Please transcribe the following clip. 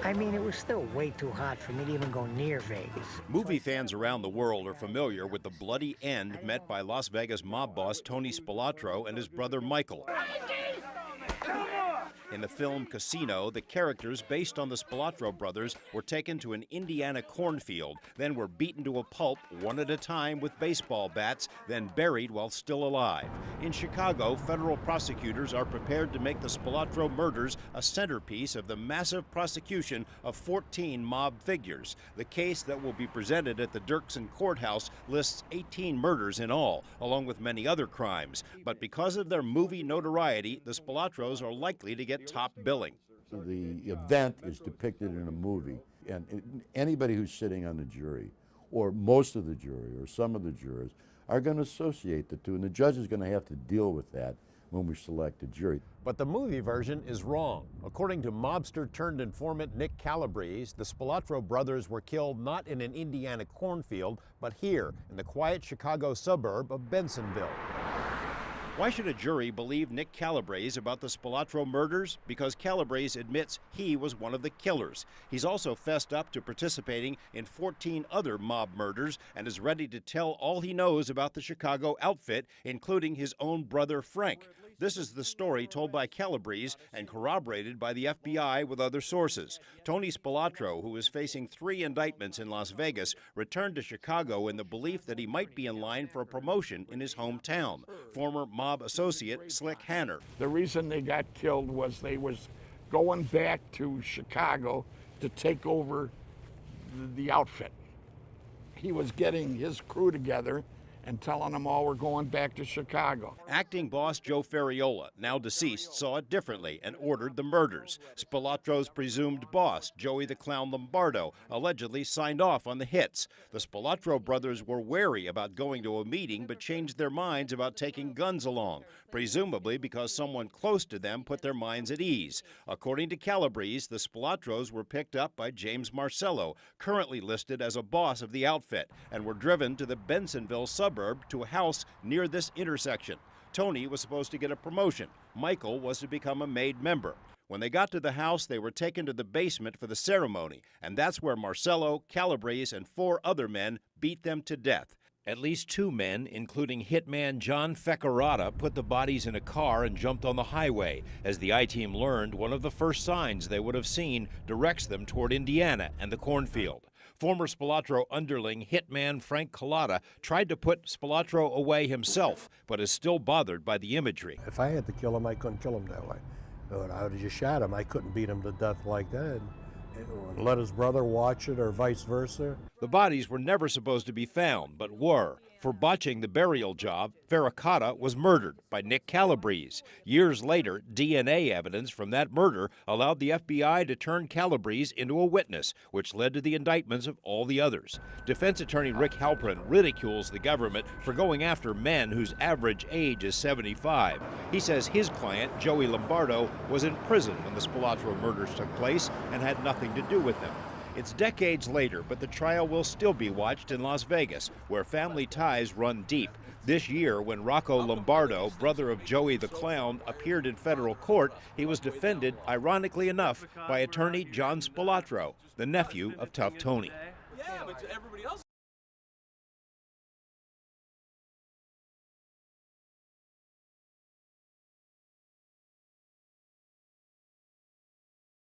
I mean, it was still way too hot for me to even go near Vegas. Movie fans around the world are familiar with the bloody end met by Las Vegas mob boss Tony Spilotro and his brother Michael. In the film Casino, the characters based on the Spilotro brothers were taken to an Indiana cornfield, then were beaten to a pulp one at a time with baseball bats, then buried while still alive. In Chicago, federal prosecutors are prepared to make the Spilotro murders a centerpiece of the massive prosecution of 14 mob figures. The case that will be presented at the Dirksen Courthouse lists 18 murders in all, along with many other crimes. But because of their movie notoriety, the Spilotros are likely to get top billing. The event is depicted in a movie, and anybody who's sitting on the jury, or most of the jury, or some of the jurors, are going to associate the two, and the judge is going to have to deal with that when we select a jury. But the movie version is wrong. According to mobster-turned-informant Nick Calabrese, the Spilotro brothers were killed not in an Indiana cornfield, but here in the quiet Chicago suburb of Bensenville. Why should a jury believe Nick Calabrese about the Spilotro murders? Because Calabrese admits he was one of the killers. He's also fessed up to participating in 14 other mob murders and is ready to tell all he knows about the Chicago outfit, including his own brother Frank. This is the story told by Calabrese and corroborated by the FBI with other sources. Tony Spilotro, who is facing 3 indictments in Las Vegas, returned to Chicago in the belief that he might be in line for a promotion in his hometown. Former mob associate Slick Hanner. The reason they got killed was they was going back to Chicago to take over the outfit. He was getting his crew together and telling them all we're going back to Chicago. Acting boss Joe Ferriola, now deceased, saw it differently and ordered the murders. Spilotro's presumed boss, Joey the Clown Lombardo, allegedly signed off on the hits. The Spilotro brothers were wary about going to a meeting but changed their minds about taking guns along, presumably because someone close to them put their minds at ease. According to Calabrese, the Spilotros were picked up by James Marcello, currently listed as a boss of the outfit, and were driven to the Bensenville suburb to a house near this intersection. Tony was supposed to get a promotion. Michael was to become a made member. When they got to the house, they were taken to the basement for the ceremony, and that's where Marcello, Calabrese, and 4 other men beat them to death. At least 2 men, including hitman John Fecarata, put the bodies in a car and jumped on the highway. As the I-Team learned, one of the first signs they would have seen directs them toward Indiana and the cornfield. Former Spilotro underling hitman Frank Collada tried to put Spilotro away himself, but is still bothered by the imagery. If I had to kill him, I couldn't kill him that way. I would have just shot him. I couldn't beat him to death like that. And let his brother watch it or vice versa. The bodies were never supposed to be found, but were. For botching the burial job, Ferracata was murdered by Nick Calabrese. Years later, DNA evidence from that murder allowed the FBI to turn Calabrese into a witness, which led to the indictments of all the others. Defense attorney Rick Halpern ridicules the government for going after men whose average age is 75. He says his client, Joey Lombardo, was in prison when the Spilotro murders took place and had nothing to do with them. It's decades later, but the trial will still be watched in Las Vegas, where family ties run deep. This year, when Rocco Lombardo, brother of Joey the Clown, appeared in federal court, he was defended, ironically enough, by attorney John Spilotro, the nephew of Tough Tony. Yeah, but everybody else